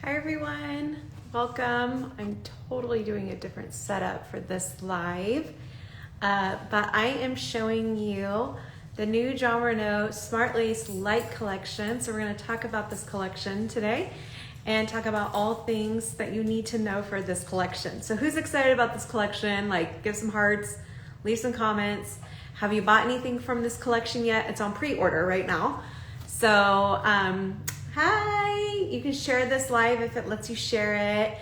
Hi everyone, welcome. I'm totally doing a different setup for this live, but I am showing you the new Jon Renau Smartlace Lite collection. So we're going to talk about this collection today and talk about all things that you need to know for this collection. So who's excited about this collection? Like, give some hearts, leave some comments. Have you bought anything from this collection yet? It's on pre-order right now. So hi, you can share this live if it lets you share it.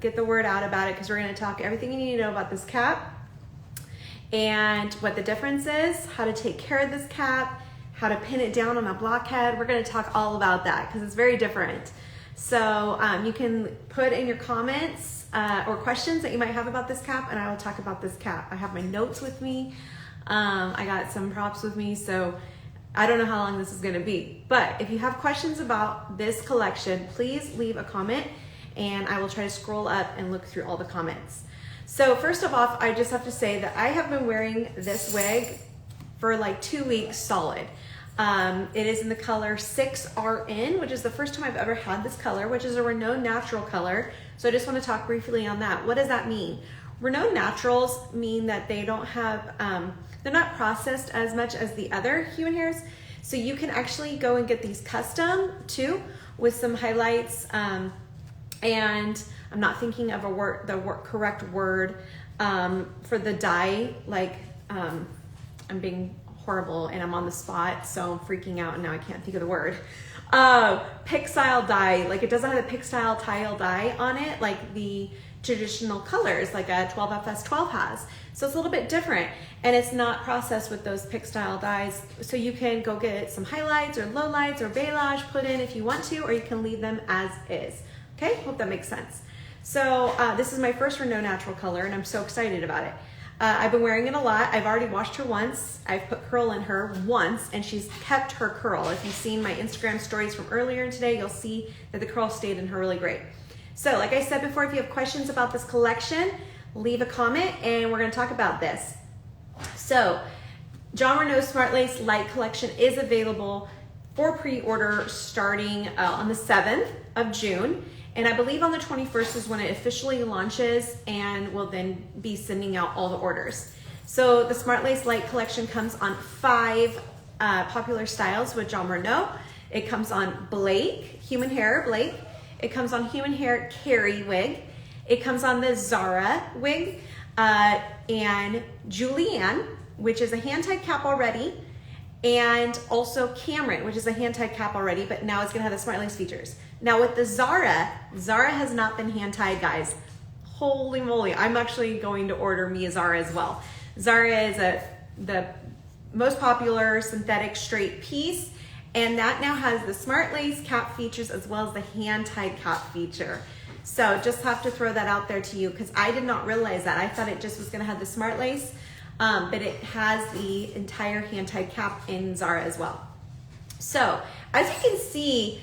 Get the word out about it, because we're going to talk everything you need to know about this cap and what the difference is, how to take care of this cap, how to pin it down on a blockhead. We're going to talk all about that because it's very different. So you can put in your comments or questions that you might have about this cap, and I will talk about this cap. I have my notes with me. I got some props with me, so I don't know how long this is going to be. But if you have questions about this collection, please leave a comment and I will try to scroll up and look through all the comments. So first of all, I just have to say that I have been wearing this wig for like 2 weeks solid. It is in the color 6RN, which is the first time I've ever had this color, which is a Renau natural color. So I just want to talk briefly on that. What does that mean? Renau naturals mean that they don't have, they're not processed as much as the other human hairs. So you can actually go and get these custom too with some highlights. And I'm not thinking of correct word for the dye. Like I'm being horrible and I'm on the spot, so I'm freaking out and now I can't think of the word. Pixtile dye, like it doesn't have the pixtile tile dye on it like the traditional colors like a 12FS12 has. So it's a little bit different and it's not processed with those pixtile dyes. So you can go get some highlights or lowlights or beige put in if you want to, or you can leave them as is. Okay, hope that makes sense. So this is my first Renau natural color and I'm so excited about it. I've been wearing it a lot. I've already washed her once. I've put curl in her once and she's kept her curl. If you've seen my Instagram stories from earlier today, you'll see that the curl stayed in her really great. So like I said before, if you have questions about this collection, leave a comment and we're going to talk about this. So Jon Renau Smartlace Lite collection is available for pre-order starting on the 7th of June. And I believe on the 21st is when it officially launches and will then be sending out all the orders. So the Smartlace Lite collection comes on 5 popular styles with Jon Renau. It comes on Blake, human hair Blake. It comes on human hair Carrie wig. It comes on the Zara wig and Julianne, which is a hand-tied cap already, and also Cameron, which is a hand-tied cap already, but now it's gonna have the Smartlace features. Now with the Zara has not been hand-tied, guys. Holy moly, I'm actually going to order me a Zara as well. Zara is the most popular synthetic straight piece, and that now has the Smartlace cap features as well as the hand-tied cap feature. So just have to throw that out there to you because I did not realize that. I thought it just was gonna have the Smartlace, but it has the entire hand-tied cap in Zara as well. So as you can see,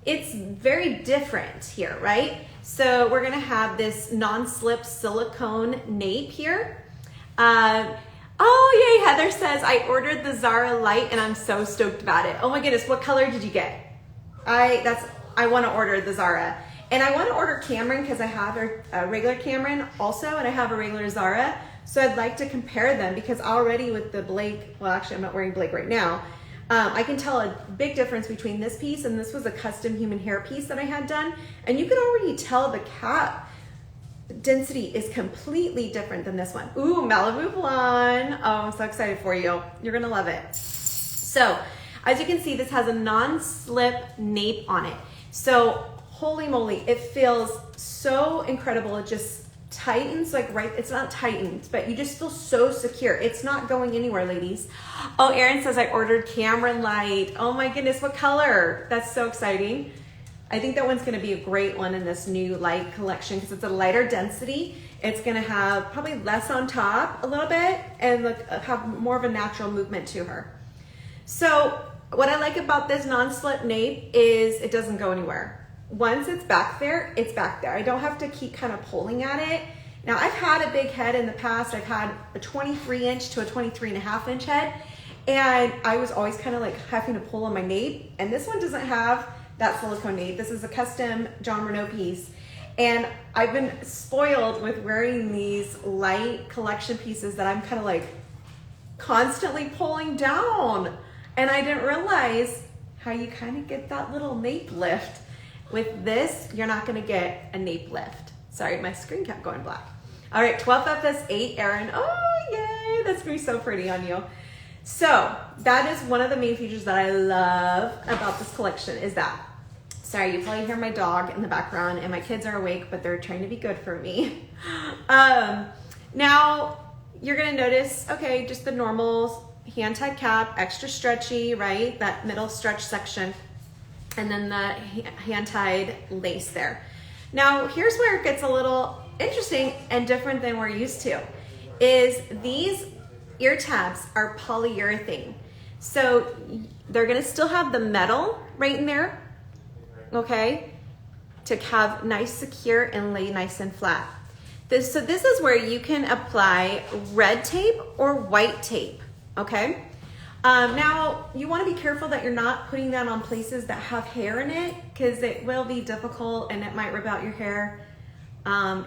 it's very different here, right? So we're gonna have this non-slip silicone nape here. Oh yay, Heather says, I ordered the Zara Lite and I'm so stoked about it. Oh my goodness, what color did you get? I wanna order the Zara. And I wanna order Cameron because I have a regular Cameron also, and I have a regular Zara. So I'd like to compare them because already with the Blake, well actually I'm not wearing Blake right now, I can tell a big difference between this piece, and this was a custom human hair piece that I had done. And you can already tell the cap density is completely different than this one. Ooh, Malibu Blonde. Oh, I'm so excited for you. You're gonna love it. So as you can see, this has a non-slip nape on it. So holy moly, it feels so incredible. It just tightens, like right, it's not tightened, but you just feel so secure. It's not going anywhere, ladies. Oh, Erin says I ordered Cameron Light. Oh my goodness, what color? That's so exciting. I think that one's gonna be a great one in this new light collection because it's a lighter density. It's gonna have probably less on top a little bit and have more of a natural movement to her. So what I like about this non-slip nape is it doesn't go anywhere. Once it's back there, it's back there. I don't have to keep kind of pulling at it. Now I've had a big head in the past. I've had a 23-inch to a 23.5-inch head. And I was always kind of like having to pull on my nape. And this one doesn't have that silicone nape. This is a custom Jon Renau piece. And I've been spoiled with wearing these light collection pieces that I'm kind of like constantly pulling down. And I didn't realize how you kind of get that little nape lift. With this, you're not gonna get a nape lift. Sorry, my screen kept going black. All right, 12FS8 Erin. Oh, yay, that's gonna be so pretty on you. So that is one of the main features that I love about this collection is that. Sorry, you probably hear my dog in the background and my kids are awake, but they're trying to be good for me. Now you're gonna notice, okay, just the normal hand-tied cap, extra stretchy, right? That middle stretch section, and then the hand-tied lace there. Now here's where it gets a little interesting and different than we're used to, is these ear tabs are polyurethane. So they're gonna still have the metal right in there, okay, to have nice, secure, and lay nice and flat. So this is where you can apply red tape or white tape, okay? Now, you wanna be careful that you're not putting that on places that have hair in it, because it will be difficult and it might rip out your hair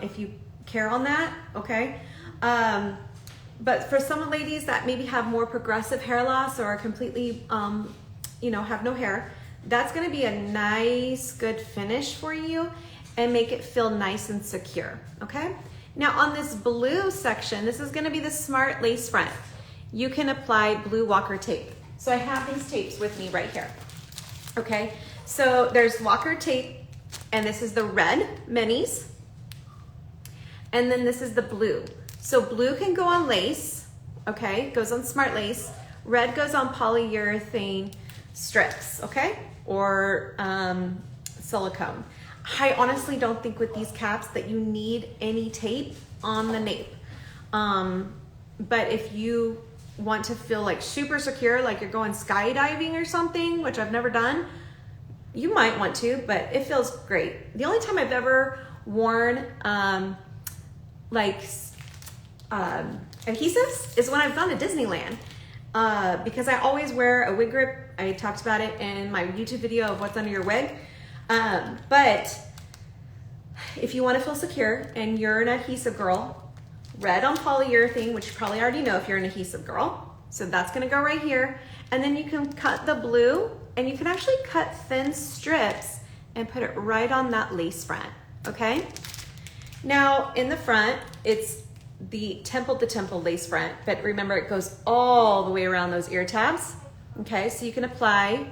if you care on that, okay? But for some ladies that maybe have more progressive hair loss or are completely, you know, have no hair, that's gonna be a nice, good finish for you and make it feel nice and secure, okay? Now on this blue section, this is gonna be the Smart Lace Front. You can apply blue Walker tape. So I have these tapes with me right here, okay? So there's Walker tape, and this is the red minis, and then this is the blue. So blue can go on lace, okay? Goes on Smart Lace. Red goes on polyurethane strips, okay? Or silicone. I honestly don't think with these caps that you need any tape on the nape. But if you want to feel like super secure, like you're going skydiving or something, which I've never done, you might want to, but it feels great. The only time I've ever worn adhesives is when I've gone to Disneyland. Because I always wear a wig grip. I talked about it in my YouTube video of what's under your wig. But if you want to feel secure and you're an adhesive girl, red on polyurethane, which you probably already know if you're an adhesive girl. So that's gonna go right here. And then you can cut the blue, and you can actually cut thin strips and put it right on that lace front, okay? Now in the front, it's the temple to temple lace front, but remember it goes all the way around those ear tabs, okay? So you can apply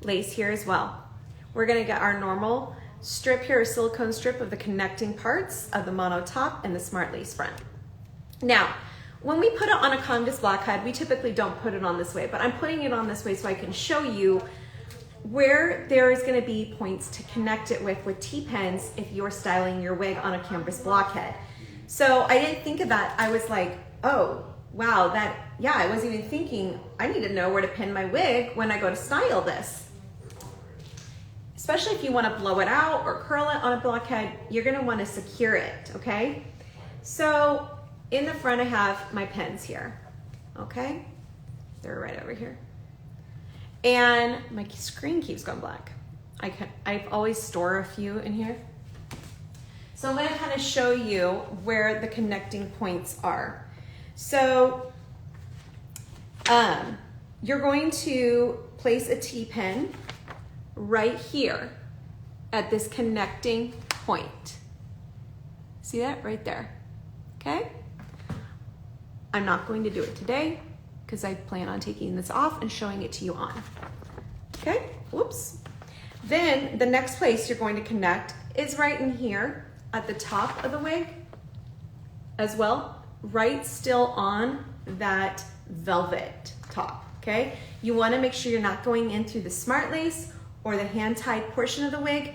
lace here as well. We're gonna get our normal strip here, a silicone strip of the connecting parts of the mono top and the Smart Lace Front. Now, when we put it on a canvas blockhead, we typically don't put it on this way, but I'm putting it on this way so I can show you where there is gonna be points to connect it with T-pins if you're styling your wig on a canvas blockhead. So I didn't think of that. I was like, oh, wow, I wasn't even thinking, I need to know where to pin my wig when I go to style this. Especially if you wanna blow it out or curl it on a blockhead, you're gonna wanna secure it, okay? So in the front, I have my pins here, okay? They're right over here. And my screen keeps going black. I always store a few in here. So I'm gonna kind of show you where the connecting points are. So you're going to place a T-pin right here at this connecting point. See that right there, okay? I'm not going to do it today because I plan on taking this off and showing it to you on. Okay, whoops. Then the next place you're going to connect is right in here at the top of the wig as well, right still on that velvet top, okay? You wanna make sure you're not going in through the Smart Lace or the hand-tied portion of the wig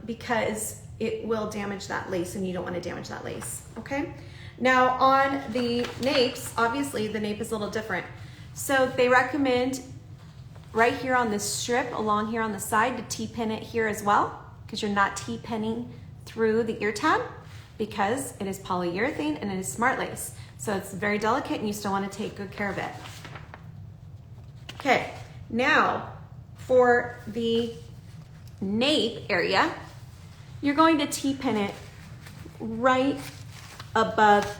because it will damage that lace and you don't wanna damage that lace, okay? Now on the napes, obviously the nape is a little different. So they recommend right here on this strip along here on the side to T-pin it here as well, because you're not T-pinning through the ear tab because it is polyurethane and it is Smart Lace. So it's very delicate and you still want to take good care of it. Okay, now for the nape area, you're going to T-pin it right above,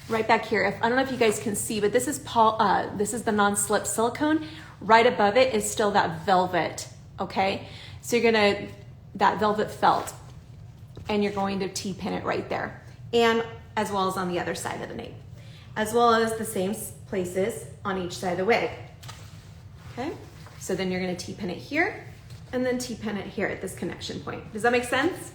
right back here. I don't know if you guys can see, but this is the non-slip silicone. Right above it is still that velvet, okay? So you're gonna, that velvet felt, and you're going to T-pin it right there. And as well as on the other side of the nape, as well as the same places on each side of the wig, okay? So then you're gonna T-pin it here, and then T-pin it here at this connection point. Does that make sense?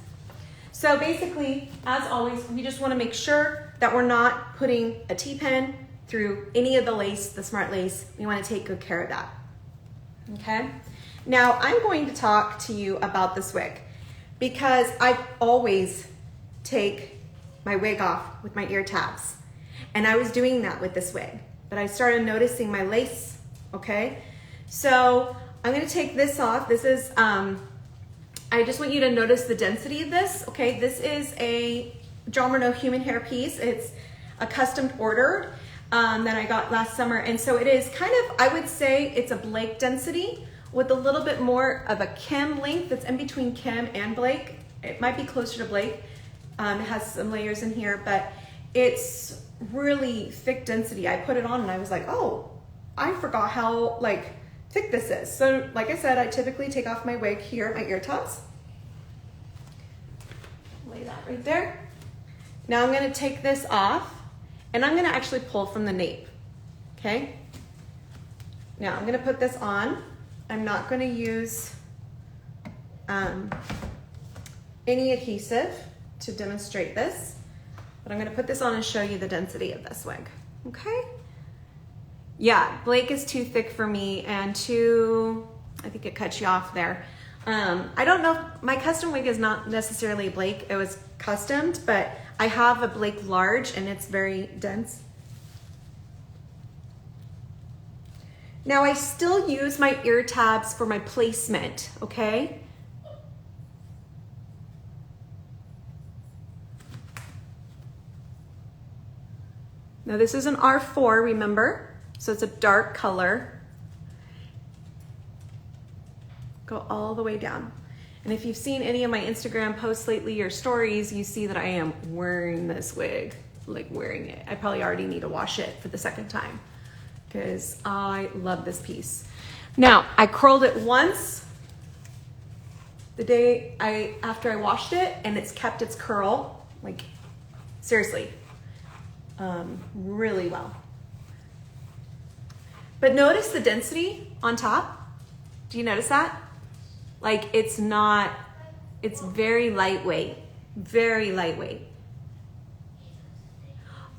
So basically, as always, we just wanna make sure that we're not putting a T-pin through any of the lace, the smart lace. We wanna take good care of that, okay? Now, I'm going to talk to you about this wig because I always take my wig off with my ear tabs. And I was doing that with this wig, but I started noticing my lace, okay? So I'm gonna take this off. This is, I just want you to notice the density of this, okay? This is a Jon Renau human hair piece. It's a custom ordered that I got last summer. And so it is kind of, I would say it's a Blake density with a little bit more of a Kim length that's in between Kim and Blake. It might be closer to Blake. It has some layers in here, but it's really thick density. I put it on and I was like, oh, I forgot how like thick this is. So like I said, I typically take off my wig here, my ear tabs. Lay that right there. Now I'm gonna take this off and I'm gonna actually pull from the nape, okay? Now I'm gonna put this on. I'm not gonna use any adhesive to demonstrate this, but I'm gonna put this on and show you the density of this wig, okay? Yeah, Blake is too thick for me and too, I think it cuts you off there. I don't know, my custom wig is not necessarily Blake, it was customed, but I have a Blake large and it's very dense. Now I still use my ear tabs for my placement, okay? Now this is an R4, remember? So it's a dark color. Go all the way down. And if you've seen any of my Instagram posts lately or stories, you see that I am wearing this wig, like wearing it. I probably already need to wash it for the second time because I love this piece. Now, I curled it once the day after I washed it and it's kept its curl, like seriously. Really well. But notice the density on top. Do you notice that? Like it's very lightweight, very lightweight.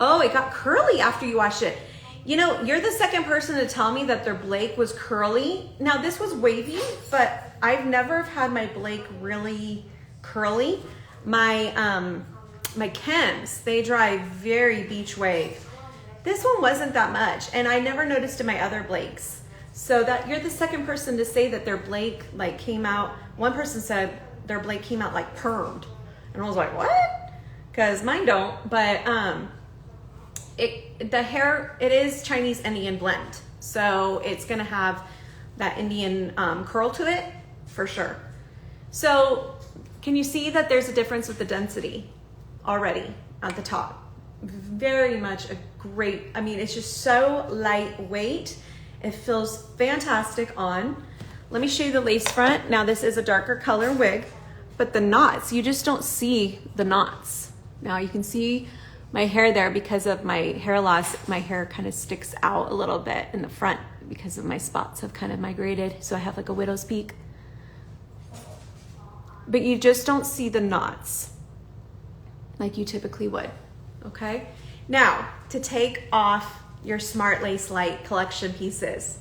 Oh, it got curly after you washed it. You know, you're the second person to tell me that their Blake was curly. Now this was wavy, but I've never had my Blake really curly. My Kims, they dry very beach wave. This one wasn't that much, and I never noticed in my other Blakes. So that you're the second person to say that their Blake like came out. One person said their Blake came out like permed, and I was like, what? Because mine don't. But the hair, it is Chinese Indian blend, so it's gonna have that Indian curl to it for sure. So can you see that there's a difference with the density already at the top? Very much a great, I mean, it's just so lightweight. It feels fantastic on. Let me show you the lace front. Now this is a darker color wig, but the knots, you just don't see the knots. Now you can see my hair there because of my hair loss. My hair kind of sticks out a little bit in the front because of my spots have kind of migrated. So I have like a widow's peak. But you just don't see the knots like you typically would, okay? Now, to take off your Smartlace Lite collection pieces,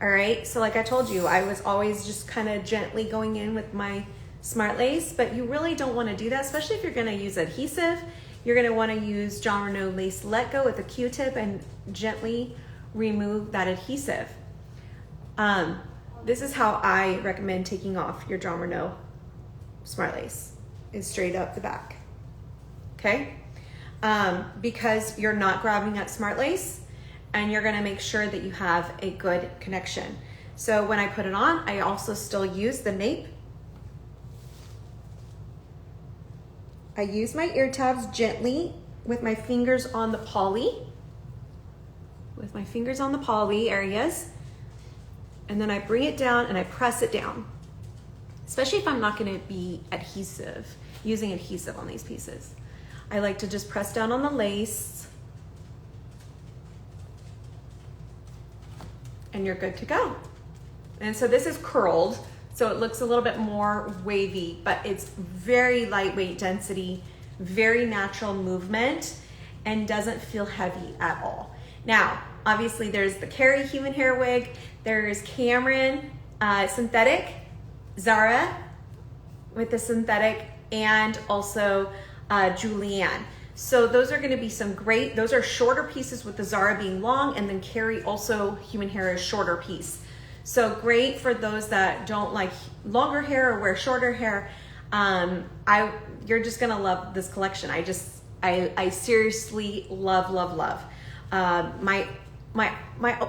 all right? So like I told you, I was always just kind of gently going in with my Smartlace, but you really don't wanna do that, especially if you're gonna use adhesive. You're gonna wanna use Jon Renau Lace Let Go with a Q-tip and gently remove that adhesive. This is how I recommend taking off your Jon Renau Smartlace, is straight up the back. Okay, because you're not grabbing that smart lace and you're gonna make sure that you have a good connection. So when I put it on, I also still use the nape I use my ear tabs gently with my fingers on the poly, areas, and then I bring it down and I press it down, especially if I'm not going to be using adhesive on these pieces. I like to just press down on the lace, and you're good to go. And so this is curled, so it looks a little bit more wavy, but it's very lightweight density, very natural movement, and doesn't feel heavy at all. Now, obviously there's the Carrie human hair wig, there's Cameron synthetic, Zara with the synthetic, and also Julianne. So those are going to be some great, those are shorter pieces with the Zara being long, and then Carrie also human hair is shorter piece. So great for those that don't like longer hair or wear shorter hair. You're just gonna love this collection. I seriously love. My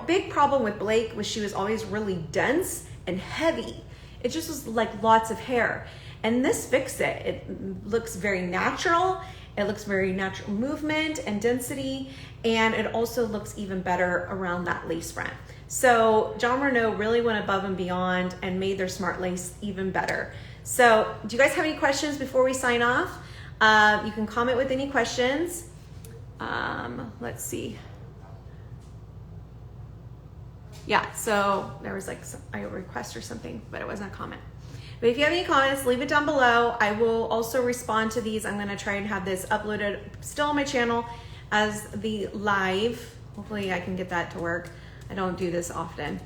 big problem with Blake was she was always really dense and heavy. It just was like lots of hair. And this fixed it. It looks very natural. It looks very natural movement and density. And it also looks even better around that lace front. So Jon Renau really went above and beyond and made their smart lace even better. So do you guys have any questions before we sign off? You can comment with any questions. Let's see. Yeah, so there was like a request or something, but it wasn't a comment. But if you have any comments, leave it down below. I will also respond to these. I'm gonna try and have this uploaded still on my channel as the live. Hopefully I can get that to work. I don't do this often.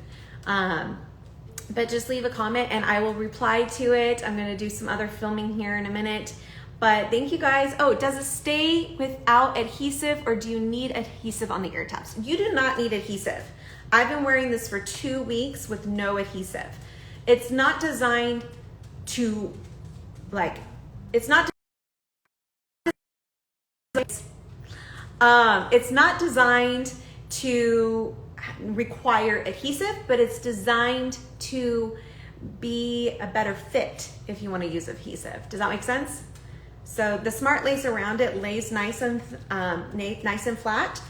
But just leave a comment and I will reply to it. I'm gonna do some other filming here in a minute. But thank you guys. Oh, does it stay without adhesive, or do you need adhesive on the ear tabs? You do not need adhesive. I've been wearing this for 2 weeks with no adhesive. It's not designed to, like, it's not designed to require adhesive, but it's designed to be a better fit if you want to use adhesive. Does that make sense? So the smart lace around it lays nice and flat,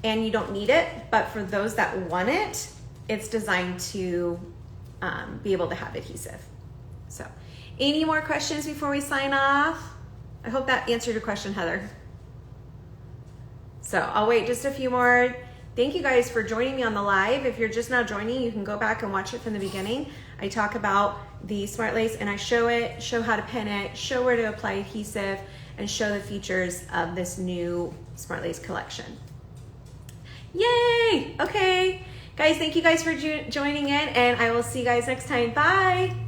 and you don't need it, but for those that want it, it's designed to be able to have adhesive. So any more questions before we sign off? I hope that answered your question, Heather. So I'll wait just a few more. Thank you guys for joining me on the live. If you're just now joining, you can go back and watch it from the beginning. I talk about the smart lace and I show how to pin it, show where to apply adhesive, and show the features of this new smart lace collection. Yay! Okay, guys, thank you guys for joining in, and I will see you guys next time. Bye.